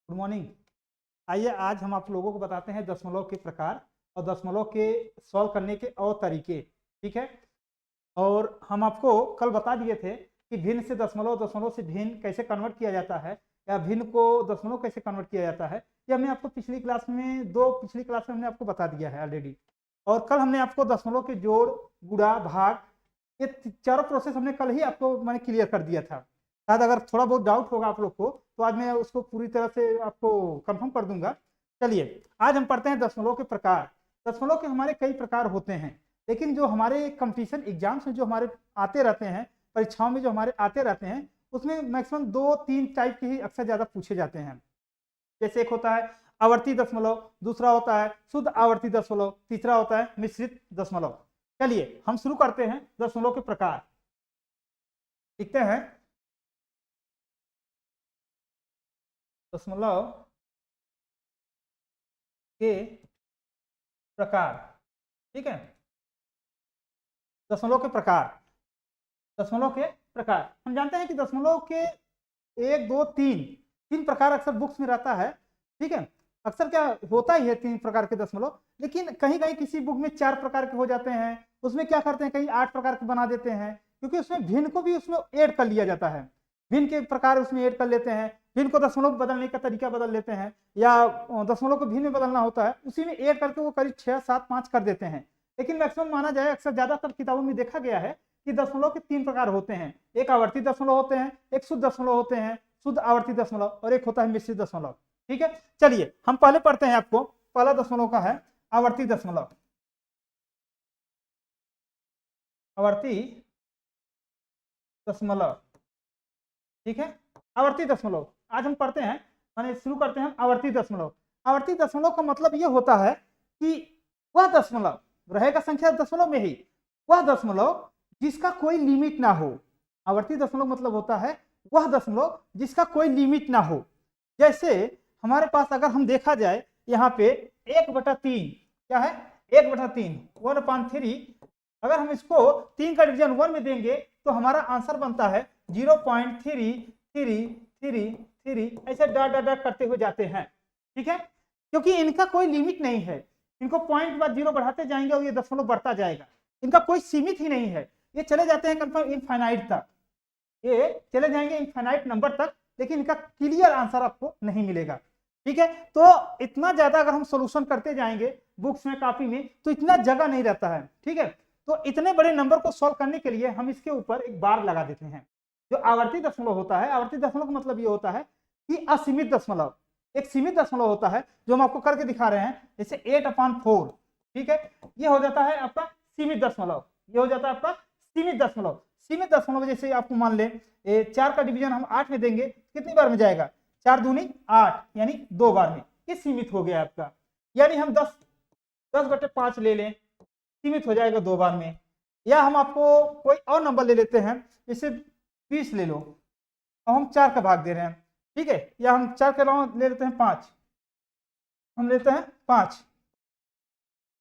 Good morning. आइए आज हम आप लोगों को बताते हैं दशमलव के प्रकार और दशमलव के सॉल्व करने के और तरीके। ठीक है, और हम आपको कल बता दिए थे कि भिन्न से दशमलव, दशमलव से भिन्न कैसे कन्वर्ट किया जाता है या भिन्न को दशमलव कैसे कन्वर्ट किया जाता है। ये हमने आपको पिछली क्लास में हमने आपको बता दिया है ऑलरेडी। और कल हमने आपको दशमलव के जोड़, गुणा, भाग, ये चारों प्रोसेस हमने कल ही आपको मैंने क्लियर कर दिया था। शायद अगर थोड़ा बहुत डाउट होगा आप लोग को तो आज मैं उसको पूरी तरह से आपको कंफर्म कर दूंगा। चलिए आज हम पढ़ते हैं दशमलव के प्रकार। दशमलव के हमारे कई प्रकार होते हैं, लेकिन जो हमारे कंपटीशन एग्जाम्स में जो हमारे आते रहते हैं, परीक्षाओं में जो हमारे आते रहते हैं, उसमें मैक्सिमम 2-3 टाइप के ही अक्सर ज्यादा पूछे जाते हैं। जैसे एक होता है आवर्ती दशमलव, दूसरा होता है शुद्ध आवर्ती दशमलव, तीसरा होता है मिश्रित दशमलव। चलिए हम शुरू करते हैं दशमलव के प्रकार। लिखते हैं दशमलव के प्रकार। ठीक है, दशमलव के प्रकार। दशमलव के प्रकार हम जानते हैं कि दशमलव के 1, 2, 3 प्रकार अक्सर बुक्स में रहता है। ठीक है, अक्सर क्या होता ही है 3 प्रकार के दशमलव, लेकिन कहीं कहीं किसी बुक में 4 प्रकार के हो जाते हैं, उसमें क्या करते हैं कहीं 8 प्रकार के बना देते हैं, क्योंकि उसमें भिन्न को भी उसमें ऐड कर लिया जाता है। भिन्न के प्रकार उसमें ऐड कर लेते हैं, भिन्न को दशमलव बदलने का तरीका बदल लेते हैं, या दशमलव को भिन्न में बदलना होता है उसी में ऐड करके वो करीब 6, 7, 5 कर देते हैं। लेकिन मैक्सिमम माना जाए, अक्सर ज्यादातर किताबों में देखा गया है कि दशमलव के 3 प्रकार होते हैं। एक आवर्ती दशमलव होते हैं, एक शुद्ध दशमलव होते हैं, शुद्ध आवर्ती दशमलव, और एक होता है मिश्रित दशमलव। ठीक है, चलिए हम पहले पढ़ते हैं। आपको पहला दशमलव का है आवर्ती दशमलव। आवर्ती दशमलव, ठीक है, आवर्ती दशमलव आज हम पढ़ते हैं, माने शुरू करते हैं आवर्ती दशमलव। आवर्ती दशमलव का मतलब यह होता है कि वह दशमलव रहेगा संख्या दशमलव में ही, वह दशमलव जिसका कोई लिमिट ना हो। आवर्ती दशमलव मतलब होता है वह दशमलव जिसका कोई लिमिट ना हो। जैसे हमारे पास अगर हम देखा जाए यहाँ पे 1/3 क्या है, 1/3 1/3। अगर हम इसको 3 का डिवीजन 1 में देंगे तो हमारा आंसर बनता है 0.3333 ऐसे डॉट डॉट डॉट करते हुए जाते हैं। ठीक है, क्योंकि इनका कोई लिमिट नहीं है, इनको पॉइंट बाद 0 बढ़ाते जाएंगे और ये दशमलव बढ़ता जाएगा। इनका कोई सीमित ही नहीं है, ये चले जाते हैं कंफर्म इनफाइनाइट तक, ये चले जाएंगे इनफाइनाइट नंबर तक, लेकिन इनका क्लियर आंसर आपको नहीं मिलेगा। ठीक है, तो इतना ज्यादा अगर हम सोल्यूशन करते जाएंगे बुक्स में, कॉपी में, तो इतना जगह नहीं रहता है। ठीक है, तो इतने बड़े नंबर को सॉल्व करने के लिए हम इसके ऊपर एक बार लगा देते हैं। जो आवर्ती दशमलव होता है, आवर्ती दशमलव का मतलब ये होता है कि असीमित दशमलव, एक सीमित दशमलव होता है जो हम आपको करके दिखा रहे हैं, जैसे 8/4। ठीक है, ये हो जाता है आपका सीमित दशमलव, ये हो जाता है आपका सीमित दशमलव। सीमित दशमलव जैसे आपको मान ले 4 का डिवीजन हम 8 में देंगे, कितनी बार में जाएगा, 4 दूनी 8, यानी 2 बार में, ये सीमित हो गया आपका। यानी हम 10/5 ले लें, सीमित हो जाएगा 2 बार में। या हम आपको कोई और नंबर ले लेते हैं, जैसे 20 ले लो और हम 4 का भाग दे रहे हैं। ठीक है, या हम 4 के अलावा ले लेते हैं 5, हम लेते हैं 5।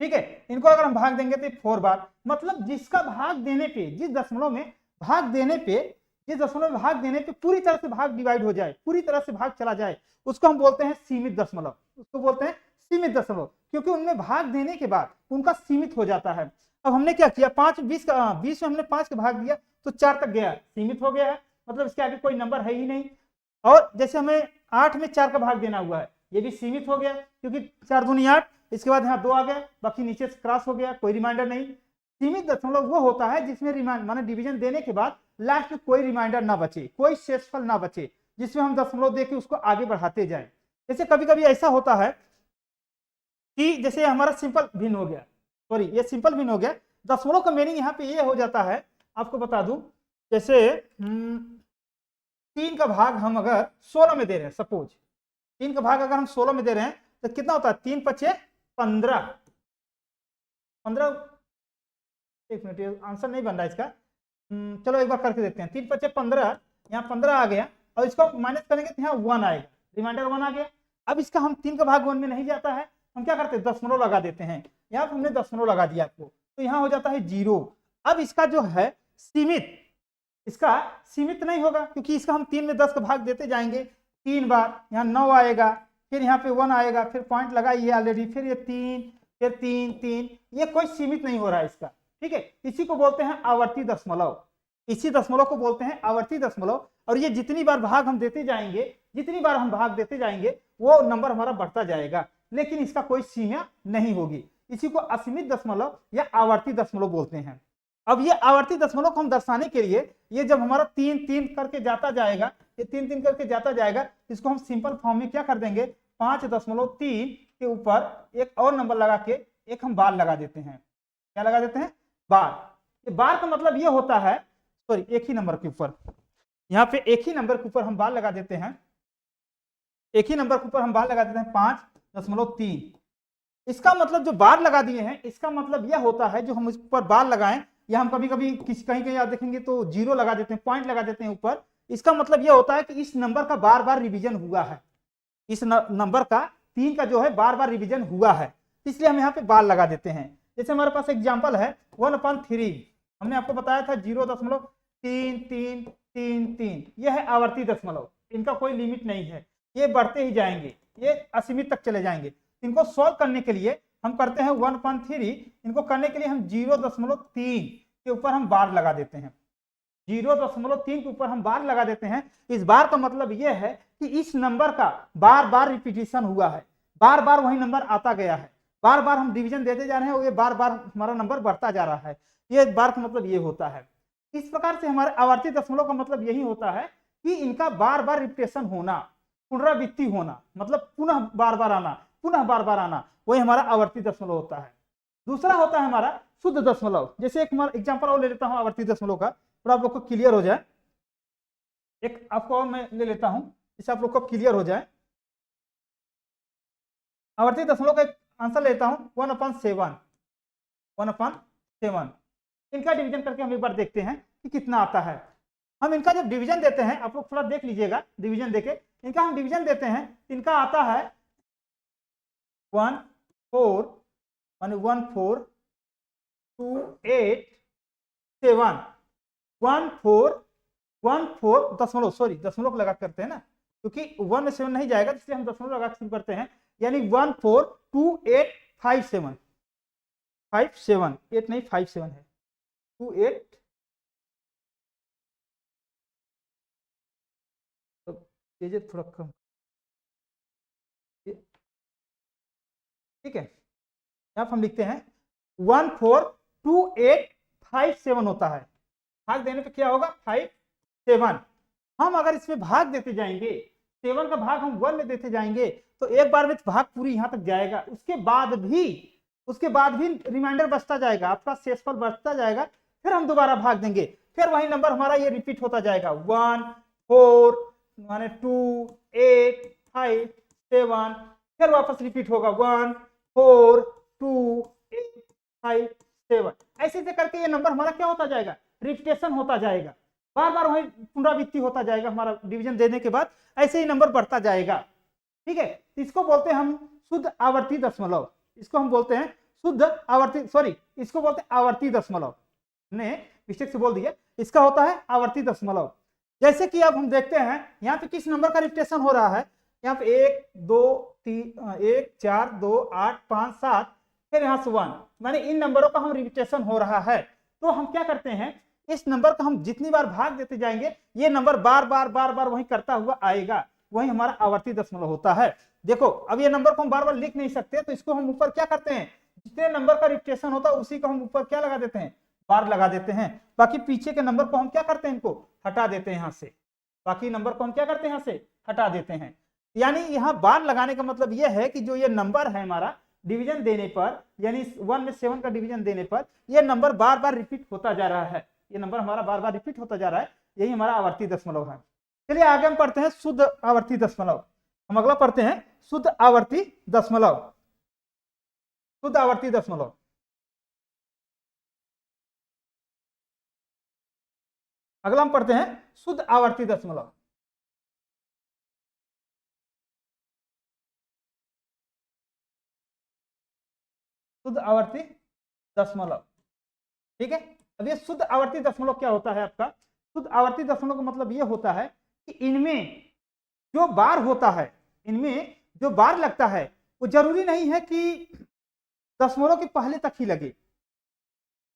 ठीक है, इनको अगर हम भाग देंगे तो 4 बार, मतलब जिसका भाग देने पे, जिस दशमलव में भाग देने पे, जिस दशमलव में भाग देने पे पूरी तरह से भाग डिवाइड हो जाए, पूरी तरह से भाग चला जाए, उसको हम बोलते हैं सीमित दशमलव। उसको बोलते हैं सीमित दशमलव, क्योंकि उनमें भाग देने के बाद उनका सीमित हो जाता है। अब हमने क्या किया, 20 में हमने 5 का भाग दिया तो 4 तक गया, सीमित हो गया है, मतलब इसके आगे कोई नंबर है ही नहीं। और जैसे हमें 8 में 4 का भाग देना हुआ है, ये भी सीमित हो गया, क्योंकि 4 दूनी 8, इसके बाद यहाँ 2 आ गया, बाकी नीचे से क्रॉस हो गया, कोई रिमाइंडर नहीं। सीमित दशमलव वो होता है जिसमें माने डिवीजन देने के बाद लास्ट में कोई रिमाइंडर ना बचे, कोई शेषफल ना बचे, जिसमें हम दशमलव देके उसको आगे बढ़ाते जाएं। जैसे कभी कभी ऐसा होता है कि जैसे हमारा सिंपल भिन्न हो गया, सॉरी ये सिंपल भिन्न हो गया, दशमलव का मीनिंग यहाँ पे ये हो जाता है, आपको बता दूं, जैसे 3 का भाग हम अगर 16 में दे रहे हैं, सपोज 3 का भाग अगर हम 16 में दे रहे हैं तो कितना होता है, 3×5 = 15। एक मिनट, आंसर नहीं बन रहा इसका, चलो एक बार करके देखते हैं। 3×5 = 15, यहाँ 15 आ गया, और इसको माइनस करेंगे तो यहाँ 1 आएगा, रिमाइंडर 1 आ गया। अब इसका हम 3 का भाग 1 में नहीं जाता है, हम क्या करते हैं, दशमलव लगा देते हैं। यहाँ पर हमने दशमलव लगा दिया आपको, तो यहाँ हो जाता है 0। अब इसका जो है सीमित, इसका सीमित नहीं होगा, क्योंकि इसका हम 3 में 10 का भाग देते जाएंगे, 3 बार, यहाँ 9 आएगा, फिर यहाँ पे 1 आएगा, फिर पॉइंट लगाइए ऑलरेडी, फिर ये 3, फिर 3 3, ये कोई सीमित नहीं हो रहा है इसका। ठीक है, इसी को बोलते हैं आवर्ती दशमलव, इसी दशमलव को बोलते हैं आवर्ती दशमलव। और ये जितनी बार भाग हम देते जाएंगे, जितनी बार हम भाग देते जाएंगे वो नंबर हमारा बढ़ता जाएगा, लेकिन इसका कोई सीमा नहीं होगी। इसी को असीमित दशमलव या आवर्ती दशमलव बोलते हैं। अब ये आवर्ती दशमलव को हम दर्शाने के लिए, ये जब हमारा 3 3 करके जाता जाएगा, ये 3 3 करके जाता जाएगा, इसको हम सिंपल फॉर्म में क्या कर देंगे, 5.3 के ऊपर एक और नंबर लगा के एक हम बार लगा देते हैं। क्या लगा देते हैं, बार। ये बार का मतलब ये होता है, सॉरी एक ही नंबर के ऊपर, यहाँ पे एक ही नंबर के ऊपर हम बार लगा देते हैं, एक ही नंबर के ऊपर हम बार लगा देते हैं 5.3। इसका मतलब जो बार लगा दिए हैं, इसका मतलब यह होता है जो हम इस पर बार लगाएं, या हम कभी कभी किसी कहीं कहीं आप देखेंगे तो जीरो लगा देते हैं, पॉइंट लगा देते हैं ऊपर, इसका मतलब यह होता है कि इस नंबर का बार बार रिवीजन हुआ है, इस नंबर का 3 का जो है बार बार रिवीजन हुआ है, इसलिए हम यहाँ पे बार लगा देते हैं। जैसे हमारे पास एग्जाम्पल है 1/3, हमने आपको बताया था 0.33333, यह है आवर्ती दशमलव, इनका कोई लिमिट नहीं है, ये बढ़ते ही जाएंगे, ये असीमित तक चले जाएंगे। इनको सॉल्व करने के लिए हम करते हैं 1/3, इनको करने के लिए हम 0.3 के ऊपर हम बार लगा देते हैं, 0.3 के ऊपर हम बार लगा देते हैं। इस बार का मतलब यह है कि इस नंबर का बार बार रिपीटिशन हुआ है, बार बार वही नंबर आता गया है, बार बार हम डिवीजन देते जा रहे हैं और ये बार बार हमारा नंबर बढ़ता जा रहा है, ये बार का मतलब ये होता है। इस प्रकार से हमारे आवर्ती दशमलव का मतलब यही होता है कि इनका बार बार रिपीटेशन होना, पुनरावृत्ति होना, मतलब पुनः बार बार आना, पुनः बार बार आना, वही हमारा आवर्ती दशमलव होता है। दूसरा होता है हमारा शुद्ध दशमलव। जैसे एक एग्जांपल और ले लेता हूं आवर्ती दशमलव का, थोड़ा आप लोग को क्लियर हो जाए। एक आपको और मैं ले लेता हूं, इससे आप लोग को क्लियर हो जाए। आवर्ती दशमलव का एक आंसर लेता हूं 1/7, 1/7। इनका डिवीजन करके हम एक बार देखते हैं कि कितना आता है। हम इनका जब डिवीजन देते हैं, आप लोग थोड़ा देख लीजिएगा, डिवीजन देके इनका हम डिवीजन देते हैं, इनका आता है 1 4 1 4 2 8 7 1 4 1 4 दशमलव, सॉरी दशमलव को लगा करते हैं ना, क्योंकि 1 में 7 नहीं जाएगा, इसलिए हम दशमलव लगा शुरू करते हैं, यानी 1 4 2 8 5 7 5 7, 8 नहीं 5 7 है, 2 8, तो थोड़ा कम, ठीक है। यहाँ हम लिखते हैं 1 4 2 8 5 7 होता है, भाग देने पे क्या होगा 5 7। हम अगर इसमें भाग देते जाएंगे, 7 का भाग हम 1 में देते जाएंगे, तो एक बार में भाग पूरी यहाँ तक जाएगा, उसके बाद भी रिमाइंडर बचता जाएगा, आपका शेषफल बचता जाएगा, फिर हम दोबारा भाग देंगे, फिर वही नंबर हमारा ये रिपीट होता जाएगा 1 4 माने 2 8 5 7, फिर वापस रिपीट होगा 1 4 2 8 5 7, ऐसे करके ये नंबर हमारा क्या होता जाएगा, रिपीटेशन होता जाएगा, बार बार वही पुनरावृत्ति होता जाएगा, हमारा डिवीजन देने के बाद ऐसे ही नंबर बढ़ता जाएगा। ठीक है, इसको बोलते हैं हम शुद्ध आवर्ती दशमलव, इसको हम बोलते हैं शुद्ध आवर्ती, सॉरी इसको बोलते हैं आवर्ती दशमलव, ने मिस्टेक से बोल दिया, इसका होता है आवर्ती दशमलव। जैसे कि अब हम देखते हैं यहाँ पे किस नंबर का रिपीटेशन हो रहा है, यहाँ पे 1 2 3 1 4 2 8 5 7, फिर यहाँ से 1, माने इन नंबरों का हम रिपीटेशन हो रहा है। तो हम क्या करते हैं, इस नंबर का हम जितनी बार भाग देते जाएंगे, ये नंबर बार बार वही करता हुआ आएगा, वही हमारा आवर्ती दशमलव होता है। देखो अब ये नंबर को हम बार बार लिख नहीं सकते, तो इसको हम ऊपर क्या करते हैं, जितने नंबर का रिपीटेशन होता है उसी को हम ऊपर क्या लगा देते हैं, बार लगा देते हैं, बाकी पीछे के नंबर को हम क्या करते हैं, इनको हटा देते हैं यहाँ से, बाकी नंबर को हम क्या करते हैं यहाँ से हटा देते हैं। यानी यहाँ बार लगाने का मतलब यह है कि जो ये नंबर है हमारा डिवीजन देने पर, यानी 1 में 7 का डिवीजन देने पर यह नंबर बार बार रिपीट होता जा रहा है, ये नंबर हमारा बार बार रिपीट होता जा रहा है, यही हमारा आवर्ती दशमलव है। चलिए आगे हम पढ़ते हैं शुद्ध आवर्ती दशमलव। हम अगला पढ़ते हैं शुद्ध आवर्ती दशमलव। शुद्ध आवर्ती दशमलव, अगला हम पढ़ते हैं शुद्ध आवर्ती दशमलव। शुद्ध आवर्ती दशमलव, ठीक है। अब ये शुद्ध आवर्ती दशमलव क्या होता है आपका, शुद्ध आवर्ती दशमलव का मतलब ये होता है कि इनमें जो बार होता है, इनमें जो बार लगता है वो जरूरी नहीं है कि दशमलव के पहले तक ही लगे।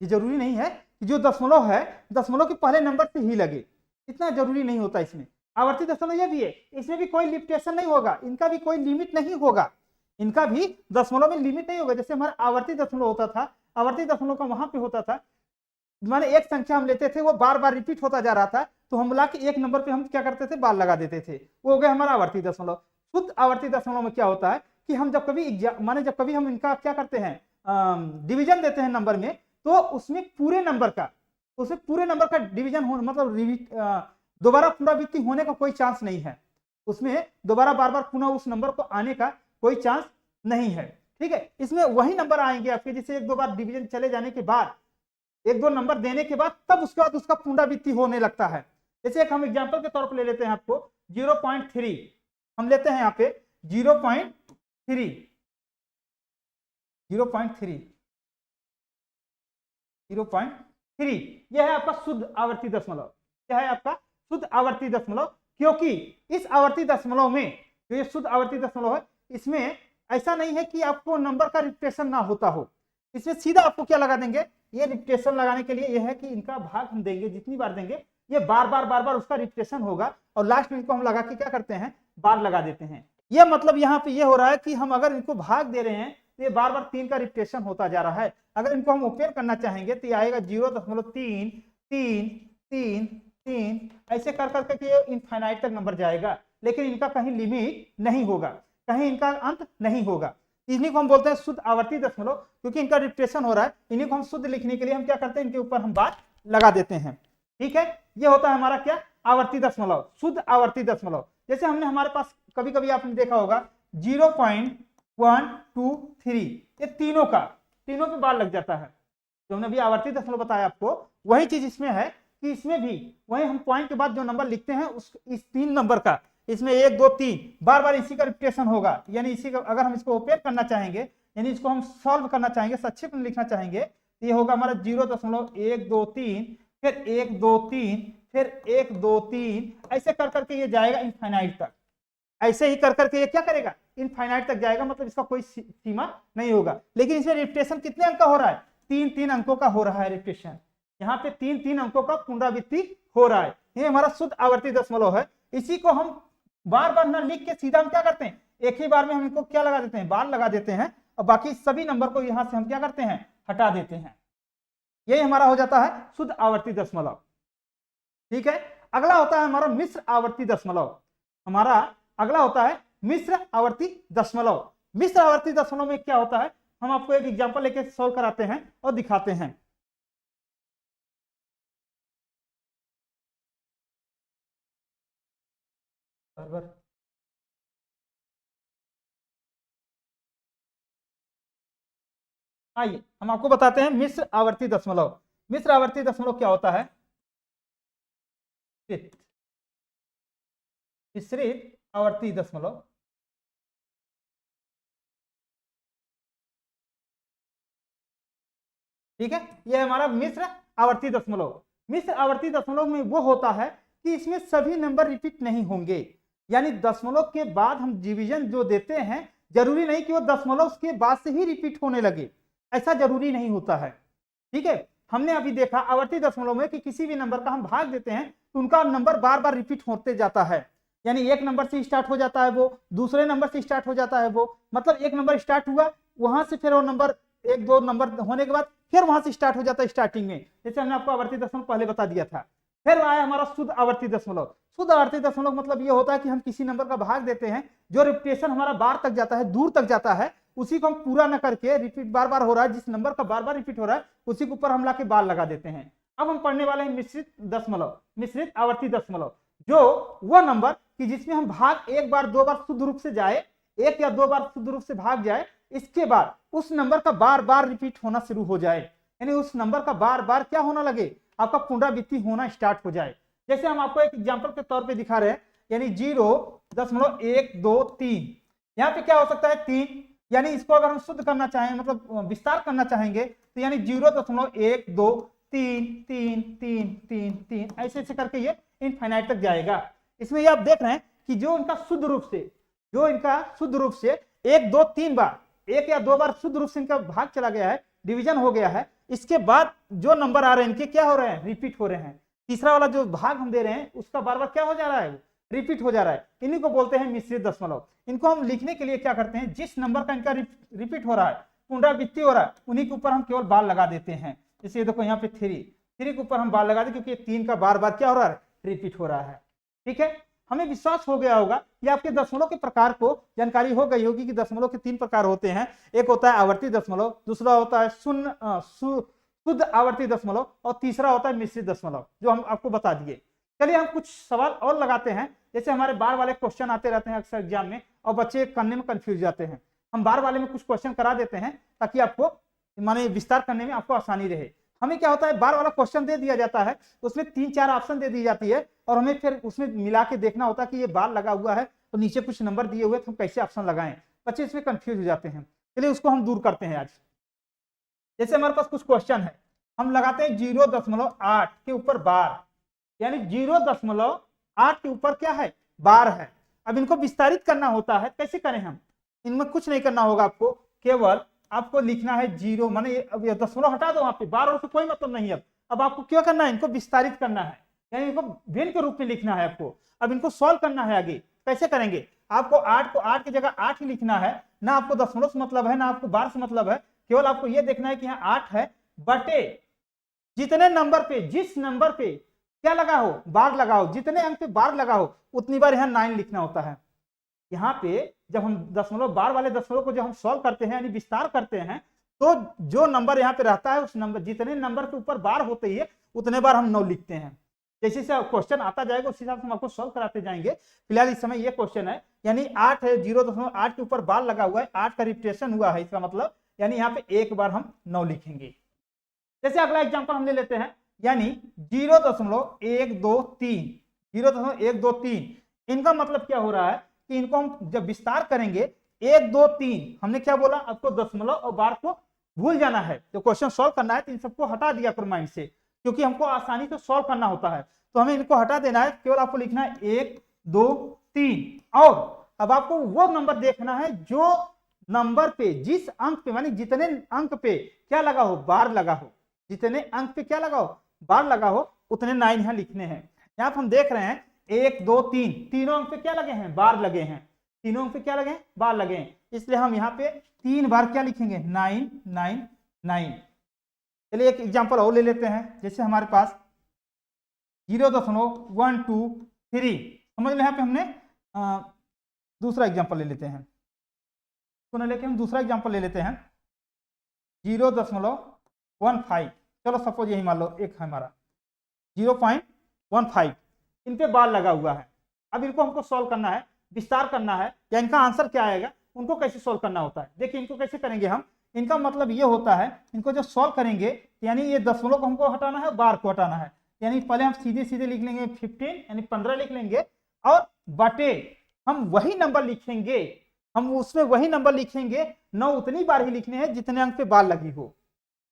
ये जरूरी नहीं है कि जो दशमलव है दशमलव के पहले नंबर से ही लगे, इतना जरूरी नहीं होता इसमें। आवर्ती दशमलव ये भी है, इसमें भी कोई लिमिटेशन नहीं होगा, इनका भी कोई लिमिट नहीं होगा, इनका भी दशमलव में लिमिट नहीं होगा। जैसे हमारा आवर्ती दशमलव होता था, आवर्ती दशमलव का वहां पे होता था, माने एक संख्या हम लेते थे, वो बार बार रिपीट होता जा रहा था, तो हम बुला के एक नंबर पे हम क्या करते थे, बार लगा देते थे, वो हो गया हमारा आवर्ती दशमलव। शुद्ध आवर्ती दशमलव में क्या होता है कि हम जब कभी माने जब कभी हम इनका क्या करते हैं, डिवीजन देते हैं नंबर में, तो उसमें पूरे नंबर का डिवीजन हो, मतलब दोबारा पुनरावृत्ति होने का कोई चांस नहीं है, उसमें दोबारा बार बार पुनः उस नंबर को आने का कोई चांस नहीं है। ठीक है, इसमें वही नंबर आएंगे आपके, जैसे एक दो बार डिवीजन चले जाने के बाद, एक दो नंबर देने के बाद, तब उसके बाद उसका पुनरावृत्ति होने लगता है। जैसे एक हम एग्जांपल के तौर पर ले लेते हैं आपको 0.3, हम लेते हैं यहाँ पे 0.3, 0.3 यह है आपका शुद्ध आवर्ती दशमलव, यह है आपका शुद्ध आवर्ती दशमलव। क्योंकि इस आवर्ती दशमलव में, जो ये शुद्ध आवर्ती दशमलव है, इसमें ऐसा नहीं है कि आपको नंबर का रिपीटेशन ना होता हो, इसमें सीधा आपको क्या लगा देंगे, ये रिपीटेशन लगाने के लिए यह है कि इनका भाग हम देंगे, जितनी बार देंगे ये बार बार उसका रिपीटेशन होगा, और लास्ट में इनको हम लगा के क्या करते हैं, बार लगा देते हैं। ये मतलब यहाँ पे ये हो रहा है कि हम अगर इनको भाग दे रहे हैं तो ये बार बार 3 का रिपीटेशन होता जा रहा है। अगर इनको हम ओपन करना चाहेंगे तो ये आएगा 0.3 ऐसे कर करके ये इनफाइनाइट तक नंबर जाएगा, लेकिन इनका कहीं लिमिट नहीं होगा, कहीं इनका अंत नहीं होगा। इन्हीं को हम बोलते हैं शुद्ध आवर्ती दशमलव, क्योंकि इनका रिपीटेशन हो रहा है। इन्हीं को हम शुद्ध लिखने के लिए हम क्या करते हैं, इनके ऊपर हम बात लगा देते हैं। ठीक है, ये होता है हमारा क्या, आवर्ती दशमलव, शुद्ध आवर्ती दशमलव। जैसे हमने हमारे पास कभी कभी आपने देखा होगा 0.123, ये तीनों पे बार लग जाता है। जो हमने अभी आवर्ती दशमलव बताया आपको, वही चीज इसमें है कि इसमें भी वही हम पॉइंट के बाद जो नंबर लिखते हैं उस इस 3 नंबर का, इसमें 1 2 3 बार बार इसी का रिपीटेशन होगा। यानी इसी का अगर हम इसको ओपन करना चाहेंगे, यानी इसको हम सॉल्व करना चाहेंगे, संक्षिप्त में लिखना चाहेंगे, तो ये होगा हमारा 0.123, फिर 1 2 3, फिर 1 2 3, ऐसे कर करके ये जाएगा इनफाइनाइट तक। ऐसे ही कर करके ये क्या करेगा, इनफाइनाइट तक जाएगा, मतलब इसका कोई सीमा नहीं होगा। लेकिन इसमें रिपीटेशन कितने अंक का हो रहा है, 3 अंकों का हो रहा है रिपीटेशन, यहाँ पे 3 अंकों का पुनरावृत्ति हो रहा है। ये हमारा शुद्ध आवर्ती दशमलव है। इसी को हम बार बार ना लिख के सीधा हम क्या करते हैं, एक ही बार में हम इनको क्या लगा देते हैं, बार लगा देते हैं, और बाकी सभी नंबर को यहां से हम क्या करते हैं, हटा देते हैं। यही हमारा हो जाता है शुद्ध आवर्ती दशमलव। ठीक है, अगला होता है हमारा मिश्र आवर्ती दशमलव। हमारा अगला होता है मिश्र आवर्ती दशमलव। मिश्र आवर्ती दशमलव में क्या होता है, हम आपको एक एग्जांपल लेके सॉल्व कराते हैं और दिखाते हैं। आइए हम आपको बताते हैं मिश्र आवर्ती दशमलव। मिश्र आवर्ती दशमलव क्या होता है, मिश्रित आवर्ती दशमलव। ठीक है, यह हमारा मिश्र आवर्ती दशमलव। मिश्र आवर्ती दशमलव में वो होता है कि इसमें सभी नंबर रिपीट नहीं होंगे, यानी दशमलव के बाद हम डिवीजन जो देते हैं, जरूरी नहीं कि वो दशमलव के बाद से ही रिपीट होने लगे, ऐसा जरूरी नहीं होता है। ठीक है, हमने अभी देखा आवर्ती दशमलव में कि किसी भी नंबर का हम भाग देते हैं तो उनका नंबर बार बार रिपीट होते जाता है, यानी एक नंबर से स्टार्ट हो जाता है, वो दूसरे नंबर से स्टार्ट हो जाता है, वो मतलब एक नंबर स्टार्ट हुआ, वहां से फिर वो नंबर 1 2 नंबर होने के बाद फिर वहां से स्टार्ट हो जाता है स्टार्टिंग में, जैसे हमने आपको आवर्ती दशमलव पहले बता दिया था। फिर आया हमारा शुद्ध आवर्ती दशमलव। शुद्ध आवर्ती दशमलव मतलब ये होता है कि हम किसी नंबर का भाग देते हैं, जो रिपीटेशन हमारा बार तक जाता है, दूर तक जाता है, उसी को हम पूरा न करके, रिपीट बार बार हो रहा है, जिस नंबर का बार बार रिपीट हो रहा है उसी के ऊपर हम लाके बार लगा देते हैं। अब हम पढ़ने वाले हैं मिश्रित दशमलव, मिश्रित आवर्ती दशमलव, जो वो नंबर कि जिसमें हम भाग 1 बार 2 बार शुद्ध रूप से जाए, 1 या 2 बार शुद्ध रूप से भाग जाए, इसके बाद उस नंबर का बार बार रिपीट होना शुरू हो जाए, यानी उस नंबर का बार बार क्या होना लगे, आपका पुनरावृत्ति होना स्टार्ट हो जाए। जैसे हम आपको एक एग्जांपल के तौर पे दिखा रहे हैं, यानी 0.123, यहाँ पे क्या हो सकता है 3, यानी इसको अगर हम शुद्ध करना चाहें, मतलब विस्तार करना चाहेंगे, तो यानी 0.123 3 ऐसे ऐसे करके ये इनफाइनाइट तक जाएगा। इसमें ये आप देख रहे हैं कि जो इनका शुद्ध रूप से 1 2 3 बार, 1 या 2 बार शुद्ध रूप से इनका भाग चला गया है, डिवीजन हो गया है, इसके बाद जो नंबर आ रहे हैं इनके क्या हो रहे हैं, रिपीट हो रहे हैं। तीसरा वाला जो भाग हम दे रहे हैं उसका बार बार क्या हो जा रहा है, रिपीट हो जा रहा है। इन्हीं को बोलते हैं मिश्रित दशमलव। इनको हम लिखने के लिए क्या करते हैं, जिस नंबर का इनका रिपीट हो रहा है, पुनरावृत्ति हो रहा है, उन्हीं के ऊपर हम केवल बार लगा देते हैं। जैसे देखो यहाँ पे 3 के ऊपर हम बार लगा दें, क्योंकि 3 का बार बार क्या हो रहा है, रिपीट हो रहा है। ठीक है, हमें विश्वास हो गया होगा कि आपके दशमलव के प्रकार को जानकारी हो गई होगी कि दशमलव के 3 प्रकार होते हैं। एक होता है आवर्ती दशमलव, दूसरा होता है शुद्ध आवर्ती दशमलव, और तीसरा होता है मिश्रित दशमलव, जो हम आपको बता दिए। चलिए हम कुछ सवाल और लगाते हैं। जैसे हमारे बार वाले क्वेश्चन आते रहते हैं अक्सर एग्जाम में, और बच्चे करने में कंफ्यूज जाते हैं। हम बार वाले में कुछ क्वेश्चन करा देते हैं ताकि आपको माने विस्तार करने में आपको आसानी रहे। हमें क्या होता है, बार वाला क्वेश्चन दे दिया जाता है, उसमें 3-4 ऑप्शन दे दी जाती है, और हमें फिर उसमें मिला के देखना होता है कि ये बार लगा हुआ है तो नीचे कुछ नंबर दिए हुए, तो हम कैसे ऑप्शन लगाएं। बच्चे इसमें कंफ्यूज हो जाते हैं। चलिए उसको हम दूर करते हैं आज। जैसे हमारे पास कुछ क्वेश्चन है, हम लगाते हैं 0.8 के ऊपर बार, यानी 0.8 के ऊपर क्या है, बार है। अब इनको विस्तारित करना होता है, कैसे करें हम, इनमें कुछ नहीं करना होगा आपको, केवल आपको लिखना है 0, माने अब ये दशमलव हटा दो वहां पे, बार और से कोई मतलब नहीं। अब आपको क्या करना है, इनको विस्तारित करना है, यानी इनको भिन्न के रूप में लिखना है आपको। अब इनको सॉल्व करना है आगे, कैसे करेंगे, आपको 8 को 8 की जगह 8 ही लिखना है, ना आपको दशमलव से मतलब है ना आपको बार से मतलब है। केवल आपको यह देखना है कि यहाँ 8 है, बटे जितने नंबर पे, जिस नंबर पे क्या लगा हो, बार लगा हो, जितने अंक पे बार लगा हो उतनी बार यहाँ 9 लिखना होता है। यहाँ पे जब हम दशमलव बार वाले दशमलव को जब हम सॉल्व करते हैं यानी विस्तार करते हैं, तो जो नंबर यहाँ पे रहता है उस नंबर, जितने नंबर के ऊपर बार होते ही है उतने बार हम 9 लिखते हैं। जैसे से क्वेश्चन आता जाएगा उस हिसाब से हम आपको सॉल्व कराते जाएंगे। फिलहाल इस समय ये क्वेश्चन है, यानी 8 है, 0.8 के ऊपर बार लगा हुआ है, 8 का रिपीटेशन हुआ है, इसका मतलब यानी यहाँ पे एक बार हम 9 लिखेंगे। जैसे अगला एग्जाम्पल हम ले लेते हैं, यानी 0.123, 0.123, इनका मतलब क्या हो रहा है कि इनको हम जब विस्तार करेंगे 1 2 3, हमने क्या बोला, आपको दशमलव और बार को भूल जाना है। तो क्वेश्चन सॉल्व करना है तो इन सबको हटा दिया करो माइंड से, क्योंकि हमको आसानी से सॉल्व करना होता है, तो हमें इनको हटा देना है। केवल आपको लिखना है 1 2 3, और अब आपको वो नंबर देखना है जो नंबर पे, जिस अंक पे, मानी जितने अंक पे क्या लगा हो, बार लगा हो, जितने अंक पे क्या लगा हो, बार लगा हो, उतने 9 यहाँ लिखने हैं। यहाँ पे हम देख रहे हैं 1 2 3, तीनों अंक पे क्या लगे हैं, बार लगे हैं, तीनों अंक पे क्या लगे हैं, बार लगे हैं, इसलिए हम यहाँ पे 3 बार क्या लिखेंगे, 9 9 9। चलिए एक एग्जांपल और ले लेते हैं। जैसे हमारे पास 0.123, समझ लो यहाँ पे हमने दूसरा एग्जांपल ले लेते हैं, तो लेके हम दूसरा एग्जांपल ले लेते हैं 0.15। चलो सपोज यही मान लो एक है हमारा 0.15, इन पे बार लगा हुआ है। अब इनको हमको सॉल्व करना है, विस्तार करना है, या इनका आंसर क्या आएगा, उनको कैसे सॉल्व करना होता है। देखिए इनको कैसे करेंगे हम, इनका मतलब ये होता है, इनको जब सॉल्व करेंगे यानी ये दशमलव को हमको हटाना है, बार को हटाना है, यानी पहले हम सीधे सीधे लिख लेंगे 15 यानी 15 लिख लेंगे, और बटे हम वही नंबर लिखेंगे, हम उसमें वही नंबर लिखेंगे, 9 उतनी बार ही लिखने हैं जितने अंक पे बार लगी हो।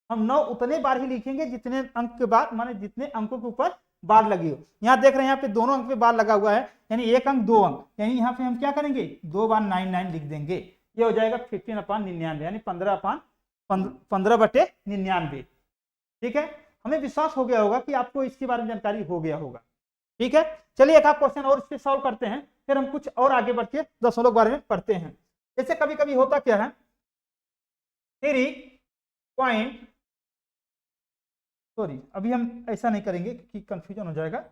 हम 9 उतने बार ही लिखेंगे जितने अंक के बाद, माने जितने अंकों के ऊपर बार लगी हो। यहाँ देख रहे हैं यहाँ पे दोनों अंक पे बार लगा हुआ है, यानी एक अंक 2 अंक, यानी यहाँ पे हम क्या करेंगे, 2 बार 9 9 लिख देंगे। ये हो जाएगा 15/99, यानी 15/99। ठीक है, हमें विश्वास हो गया होगा कि आपको इसके बारे में जानकारी हो गया होगा। ठीक है, चलिए एक आध क्वेश्चन और इस पे सॉल्व करते हैं, फिर हम कुछ और आगे बढ़ के दशमलव के बारे में पढ़ते हैं। जैसे कभी कभी होता क्या है, 3 अभी हम ऐसा नहीं करेंगे कि कंफ्यूजन हो जाएगा,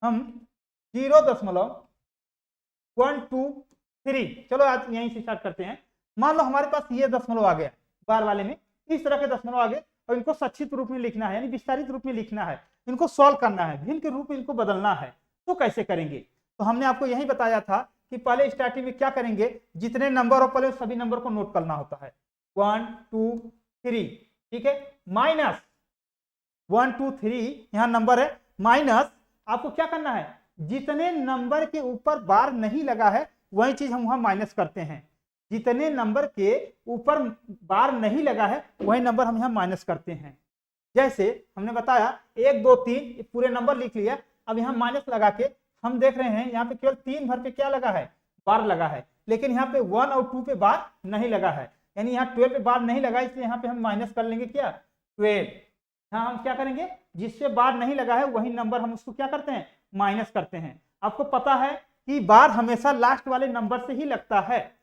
हम 0.123, चलो आज यहीं से स्टार्ट करते हैं। मान लो हमारे पास ये दशमलव आ गया, बार वाले में इस तरह के दशमलव आ गए, और इनको संक्षिप्त रूप में लिखना है, यानी विस्तारित रूप में लिखना है, इनको सॉल्व करना है, भिन्न के रूप में इनको बदलना है। तो कैसे करेंगे, तो हमने आपको यही बताया था कि पहले स्टार्टिंग में क्या करेंगे, जितने नंबर हो पहले सभी नंबर को नोट करना होता है, 1 2 3, ठीक है, माइनस 1 2 3 यहाँ नंबर है, माइनस आपको क्या करना है, जितने नंबर के ऊपर बार नहीं लगा है वही चीज हम वहां माइनस करते हैं, जितने नंबर के ऊपर बार नहीं लगा है वही नंबर हम यहाँ माइनस करते हैं। जैसे हमने बताया 1 2 3 पूरे नंबर लिख लिया, अब यहाँ माइनस लगा के हम देख रहे हैं यहाँ पे केवल 3 भर पे क्या लगा है, बार लगा है, लेकिन यहाँ पे 1 और 2 पे बार नहीं लगा है, यानी यहाँ 12 पे बार नहीं लगा, इसलिए यहाँ पे हम माइनस कर लेंगे क्या 12। यहाँ हम क्या करेंगे, जिससे बार नहीं लगा है वही नंबर हम उसको क्या करते हैं, माइनस करते हैं। आपको पता है कि बार हमेशा लास्ट वाले नंबर से ही लगता है,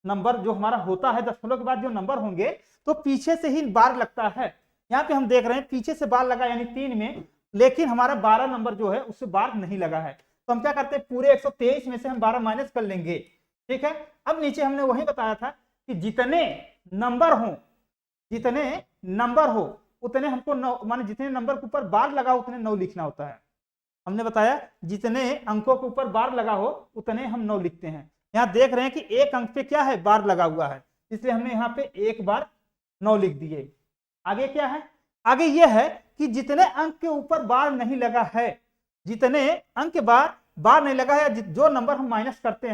नंबर जो हमारा होता है दशमलव के बाद जो नंबर होंगे तो पीछे से ही बार लगता है। यहाँ पे हम देख रहे हैं पीछे से बार लगा यानी 3 में, लेकिन हमारा 12 नंबर जो है उससे बार नहीं लगा है, तो हम क्या करते हैं पूरे 123 में से हम 12 माइनस कर लेंगे। ठीक है, अब नीचे हमने वही बताया था कि जितने नंबर हो उतने हमको 9 माने जितने नंबर के ऊपर बार लगा उतने 9 लिखना होता है। हमने बताया जितने अंकों के ऊपर बार लगा हो उतने हम 9 लिखते हैं। यहाँ देख रहे हैं कि एक अंक पे क्या है, बार लगा हुआ है, इसलिए हमने यहाँ पे एक बार 9 लिख दिए। आगे क्या है, आगे यह है कि जितने अंक के ऊपर बार नहीं लगा है, जितने अंक के बार नहीं लगा है, जो नंबर हम माइनस करते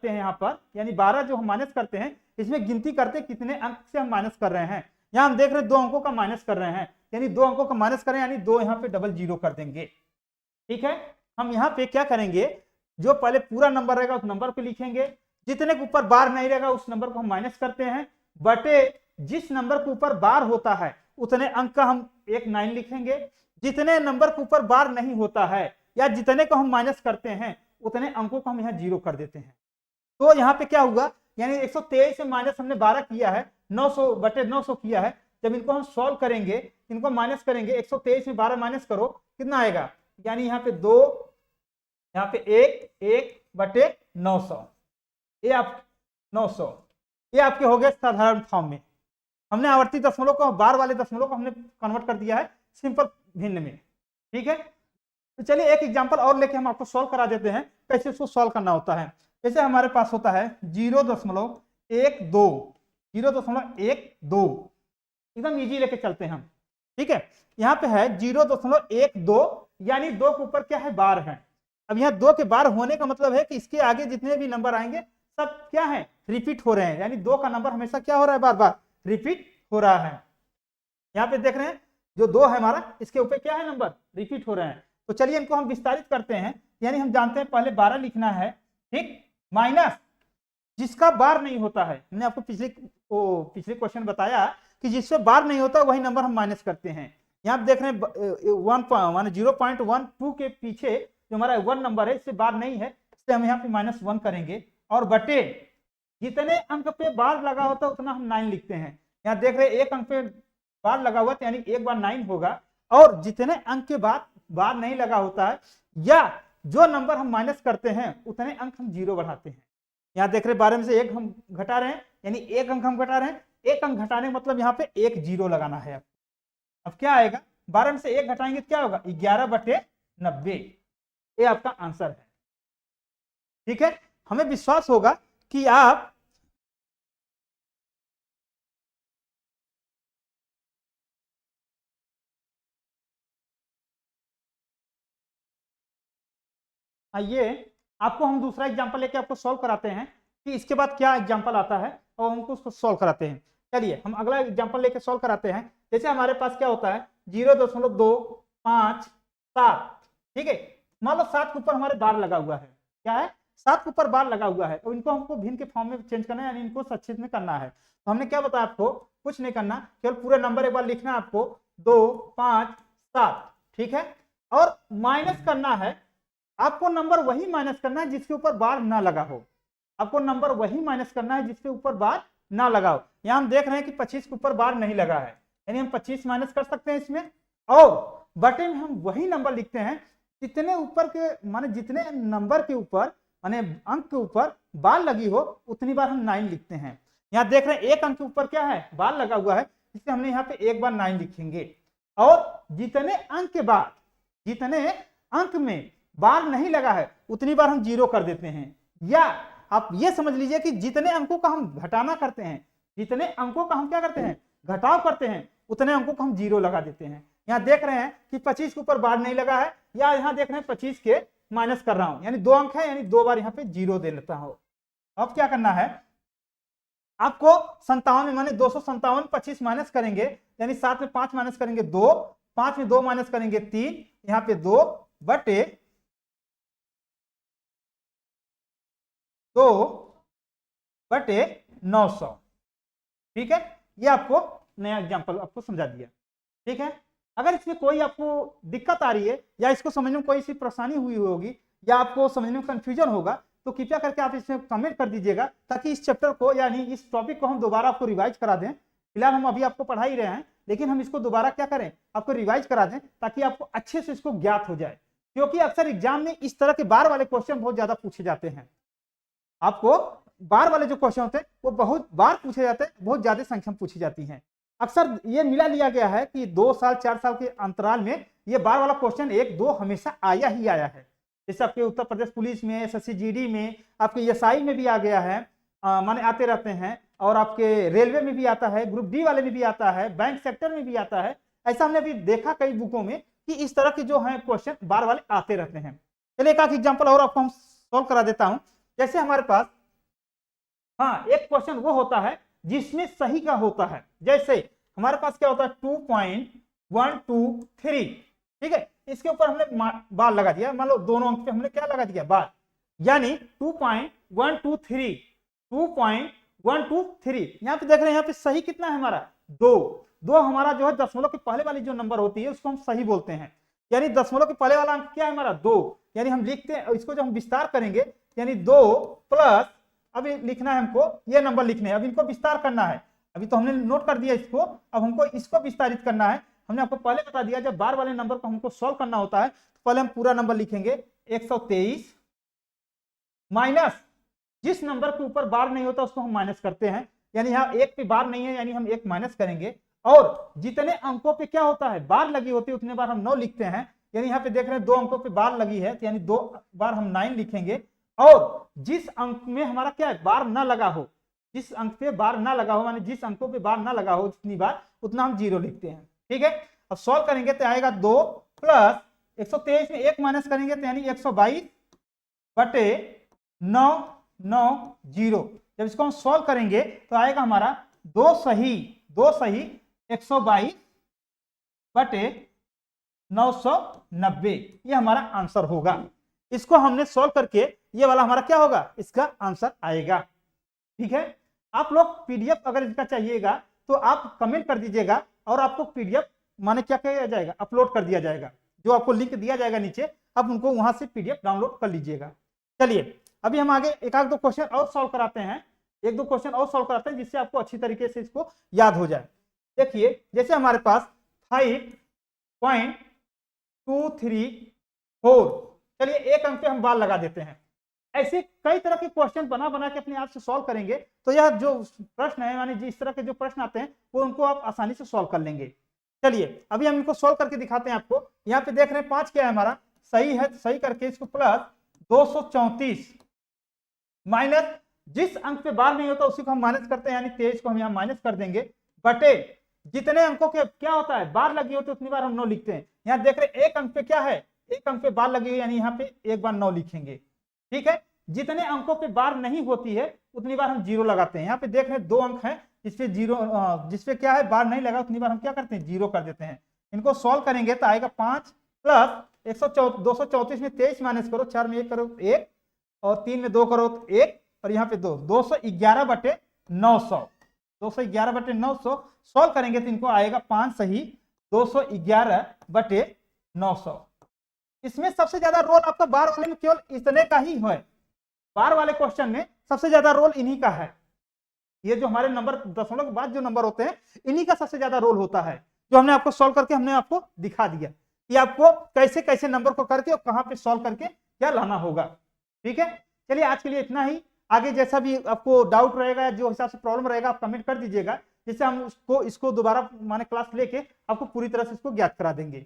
हैं यहाँ पर, यानी 12 जो हम माइनस करते हैं इसमें गिनती करते कितने अंक से हम माइनस कर रहे हैं। यहाँ हम देख रहे हैं 2 अंकों का माइनस कर रहे हैं, यानी 2 अंकों का माइनस करें यानी 2 यहाँ पे डबल जीरो कर देंगे। ठीक है, हम यहाँ पे क्या करेंगे, जो पहले पूरा नंबर रहेगा उस नंबर को लिखेंगे, जितने के ऊपर बार नहीं रहेगा उस नंबर को हम माइनस करते हैं, बटे जिस नंबर के ऊपर बार होता है उतने अंक का हम एक 9 लिखेंगे, जितने नंबर के ऊपर बार नहीं होता है या जितने को हम माइनस करते हैं उतने अंकों को हम यहाँ 0 कर देते हैं। तो यहाँ पे क्या हुआ, यानी 123 से माइनस हमने 12 किया है, 900 बटे 900 किया है। जब इनको हम सॉल्व करेंगे, इनको माइनस करेंगे, 123 में 12 माइनस करो कितना आएगा, यानी यहाँ पे 2, यहाँ पे 1 बटे 900, ये आप 900, ये आपके हो गए साधारण फॉर्म में। हमने आवर्ती दशमलव को बार वाले दशमलव को हमने कन्वर्ट कर दिया है सिंपल भिन्न में। ठीक है, तो चलिए एक एग्जांपल और लेके हम आपको सॉल्व करा देते हैं कैसे इसको सॉल्व करना होता है। जैसे हमारे पास होता है 0.12, एकदम इजी लेके चलते हैं हम। ठीक है, यहाँ पे है 0.12, यानी 2 के ऊपर क्या है, बार है। अब यहाँ 2 के बार होने का मतलब है कि इसके आगे जितने भी नंबर आएंगे सब क्या है, रिपीट हो रहे हैं, यानी 2 का नंबर हमेशा क्या हो रहा है, बार बार रिपीट हो रहा है। यहाँ पे देख रहे हैं जो 2 है हमारा, इसके ऊपर क्या है, नंबर रिपीट हो रहे हैं। तो चलिए इनको हम विस्तारित करते हैं, यानी हम जानते हैं पहले 12 लिखना है, ठीक, माइनस जिसका बार नहीं होता है। हमने आपको पिछले क्वेश्चन बताया कि जिससे बार नहीं होता वही नंबर हम माइनस करते हैं। यहाँ आप देख रहे हैं 0.12 के पीछे जो हमारा 1 नंबर है इससे बार नहीं है, इसलिए हम यहाँ पे -1 करेंगे, और बटे जितने अंक पे बार लगा होता है उतना हम 9 लिखते हैं। यहाँ देख रहे हैं एक अंक पे बार लगा हुआ, यानी एक बार 9 होगा, और जितने अंक के बाद बार नहीं लगा होता है या जो नंबर हम माइनस करते हैं उतने अंक हम 0 बढ़ाते हैं। यहाँ देख रहे 12 में से 1 हम घटा रहे हैं, यानी 1 अंक हम घटा रहे हैं, 1 अंक घटाने का मतलब यहाँ पे 1 0 लगाना है। अब क्या आएगा, 12 में से 1 घटाएंगे तो क्या होगा, 11/90, ये आपका आंसर है। ठीक है, हमें विश्वास होगा कि आप आइए आपको हम दूसरा एग्जांपल लेके आपको सॉल्व कराते हैं कि इसके बाद क्या एग्जांपल आता है और हमको उसको सॉल्व कराते हैं। चलिए हम अगला एग्जांपल लेके सॉल्व कराते हैं। जैसे हमारे पास क्या होता है 0.257, ठीक है, मान लो 7 के ऊपर हमारे बार लगा हुआ है, क्या है, 7 के ऊपर बार लगा हुआ है, और इनको हमको भिन्न के फॉर्म में चेंज करना है, यानी इनको संक्षिप्त में करना है। तो हमने क्या बताया आपको, कुछ नहीं करना, केवल पूरे नंबर एक बार लिखना है आपको 2 5 7, ठीक है, और माइनस करना है। आपको नंबर वही माइनस करना है जिसके ऊपर बार ना लगा हो, आपको नंबर वही माइनस करना है जिसके ऊपर बार ना लगा हो। यहाँ हम देख रहे हैं कि 25 के ऊपर बार नहीं लगा है, यानी हम 25 माइनस कर सकते हैं इसमें, और बटे में हम वही नंबर लिखते हैं जितने ऊपर के माने जितने नंबर के ऊपर माने अंक के ऊपर बार लगी हो उतनी बार हम 9 लिखते हैं। यहाँ देख रहे हैं एक अंक के ऊपर क्या है, बार लगा हुआ है, इसलिए हमने यहाँ पे एक बार 9 लिखेंगे, और जितने अंक के बाद जितने अंक में बार नहीं लगा है उतनी बार हम 0 कर देते हैं। या आप ये समझ लीजिए कि जितने अंकों का हम घटाना करते हैं, जितने अंकों का हम क्या करते हैं, घटाव करते हैं, उतने अंकों को हम 0 लगा देते हैं। यहाँ देख रहे हैं कि 25 के ऊपर बार नहीं लगा है, या यहाँ देख रहे हैं 25 के माइनस कर रहा हूं, यानी 2 अंक है, यानी 2 बार यहाँ पे 0 दे लेता हूं। अब क्या करना है आपको, 57 में माने 257, 25 माइनस करेंगे, यानी 7 में 5 माइनस करेंगे 2, 5 में 2 माइनस करेंगे 3, यहाँ पे 2, बटे 2 बटे 900। ठीक है, ये आपको नया एग्जांपल आपको समझा दिया। ठीक है, अगर इसमें कोई आपको दिक्कत आ रही है या इसको समझने में कोई सी परेशानी हुई होगी या आपको समझने में कंफ्यूजन होगा तो कृपया करके आप इसमें कमेंट कर दीजिएगा, ताकि इस चैप्टर को यानी इस टॉपिक को हम दोबारा आपको रिवाइज करा दें। फिलहाल हम अभी आपको पढ़ा ही रहे हैं, लेकिन हम इसको दोबारा क्या करें, आपको रिवाइज करा दें, ताकि आपको अच्छे से इसको ज्ञात हो जाए। क्योंकि अक्सर एग्जाम में इस तरह के बार वाले क्वेश्चन बहुत ज्यादा पूछे जाते हैं। आपको बार वाले जो क्वेश्चन होते हैं वो बहुत बार पूछे जाते हैं, बहुत ज्यादा संख्या में पूछी जाती हैं। अक्सर ये मिला लिया गया है कि 2 साल 4 साल के अंतराल में ये बार वाला क्वेश्चन 1-2 हमेशा आया ही आया है। जैसे आपके उत्तर प्रदेश पुलिस में, एसएससी जीडी में, आपके एसआई में भी आ गया है, माने आते रहते हैं, और आपके रेलवे में भी आता है, ग्रुप डी वाले में भी आता है, बैंक सेक्टर में भी आता है। ऐसा हमने अभी देखा कई बुकों में कि इस तरह के जो है क्वेश्चन बार वाले आते रहते हैं। चलिए एक आध एग्जाम्पल और आपको हम सॉल्व करा देता हूं। जैसे हमारे पास हाँ एक क्वेश्चन वो होता है जिसमें सही का होता है। जैसे हमारे पास क्या होता है 2.123। ठीक है, इसके ऊपर हमने बार लगा दिया, मान लो दोनों अंक पे हमने क्या लगा दिया, बार, यानी 2.123 यहाँ पे देख रहे हैं, यहाँ पे सही कितना है हमारा 2 हमारा जो है दशमलव के पहले वाली जो नंबर होती है उसको हम सही बोलते हैं। यानी दशमलव के पहले वाला अंक क्या है हमारा 2, यानी हम लिखते हैं इसको जब हम विस्तार करेंगे यानी 2 प्लस, अभी लिखना है हमको ये नंबर लिखने हैं, अब इनको विस्तार करना है। अभी तो हमने नोट कर दिया इसको, अब हमको इसको विस्तारित करना है। हमने आपको पहले बता दिया जब बार वाले नंबर को हमको सॉल्व करना होता है तो पहले हम पूरा नंबर लिखेंगे 123 माइनस जिस नंबर के ऊपर बार नहीं होता उसको हम माइनस करते हैं, यानी यहाँ 1 पे बार नहीं है यानी हम 1 माइनस करेंगे, और जितने अंकों पे क्या होता है बार लगी होती है उतने बार हम 9 लिखते हैं। यानी यहाँ पे देख रहे हैं 2 अंकों पे बार लगी है यानी 2 बार हम 9 लिखेंगे, और जिस अंक में हमारा क्या है बार ना लगा हो, जिस अंक पे बार ना लगा हो, माने जिस अंकों पे बार ना लगा हो जितनी बार उतना हम 0 लिखते हैं। ठीक है, अब सॉल्व करेंगे तो आएगा 2 प्लस 123 में 1 माइनस करेंगे तो यानी 122 बटे 990। जब इसको हम सॉल्व करेंगे तो आएगा हमारा 2 सही 122 बटे 990, ये हमारा आंसर होगा। इसको हमने सॉल्व करके ये वाला हमारा क्या होगा, इसका आंसर आएगा। ठीक है, आप लोग पीडीएफ अगर इसका चाहिएगा तो आप कमेंट कर दीजिएगा और आपको पीडीएफ माने क्या किया जाएगा, अपलोड कर दिया जाएगा। जो आपको लिंक दिया जाएगा नीचे, आप उनको वहां से पीडीएफ डाउनलोड कर लीजिएगा। चलिए अभी हम आगे एक आध 2 क्वेश्चन और सॉल्व कराते हैं, 1-2 क्वेश्चन और सॉल्व कराते हैं जिससे आपको अच्छी तरीके से इसको याद हो जाए। देखिए जैसे हमारे पास 5.234, चलिए एक अंक पे हम बार लगा देते हैं। ऐसे कई तरह के क्वेश्चन बना बना के अपने आप से सॉल्व करेंगे तो यह जो प्रश्न है यानी जिस तरह के जो प्रश्न आते हैं वो उनको आप आसानी से सॉल्व कर लेंगे। चलिए अभी हम इनको सॉल्व करके दिखाते हैं आपको। यहाँ पे देख रहे हैं 5 क्या है हमारा, सही है, सही करके इसको प्लस 234 माइनस जिस अंक पे बार नहीं होता उसी को हम माइनस करते हैं, यानी 23 को हम यहाँ माइनस कर देंगे, बटे जितने अंकों के क्या होता है बार लगी होती है उतनी बार हम 9 लिखते हैं। यहाँ देख रहे एक अंक पे क्या है, एक अंक पे बार लगी है यानी यहाँ पे एक बार 9 लिखेंगे। ठीक है, जितने अंकों पे बार नहीं होती है उतनी बार हम 0 लगाते हैं। यहाँ पे देख रहे हैं 2 अंक है जिसपे 0 जिसपे क्या है बार नहीं लगा उतनी बार हम क्या करते हैं 0 कर देते हैं। इनको सॉल्व करेंगे तो आएगा 5 प्लस 234 में 23 माइनस करो, 4 में 1 करो 1 और 3 में 2 करो 1 और यहाँ पे 2, 211 बटे 900, 211 बटे 900 सॉल्व करेंगे तो इनको आएगा 5 सही 211 बटे 900। इसमें सबसे ज्यादा रोल आपका बार वाले में केवल इतने का ही है, बार वाले क्वेश्चन में सबसे ज्यादा रोल इन्हीं का है। ये जो हमारे नंबर दशमलव के बाद जो नंबर होते हैं इन्हीं का सबसे ज्यादा रोल होता है, जो हमने आपको सॉल्व करके हमने आपको दिखा दिया कि आपको कैसे कैसे नंबर को करके और कहां पे सॉल्व करके क्या लाना होगा। ठीक है, चलिए आज के लिए इतना ही। आगे जैसा भी आपको डाउट रहेगा, जो हिसाब से प्रॉब्लम रहेगा आप कमेंट कर दीजिएगा, जिससे हम इसको दोबारा माने क्लास लेके आपको पूरी तरह से इसको ज्ञात करा देंगे।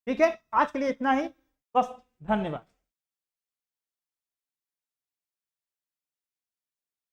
ठीक है, आज के लिए इतना ही, बस, धन्यवाद।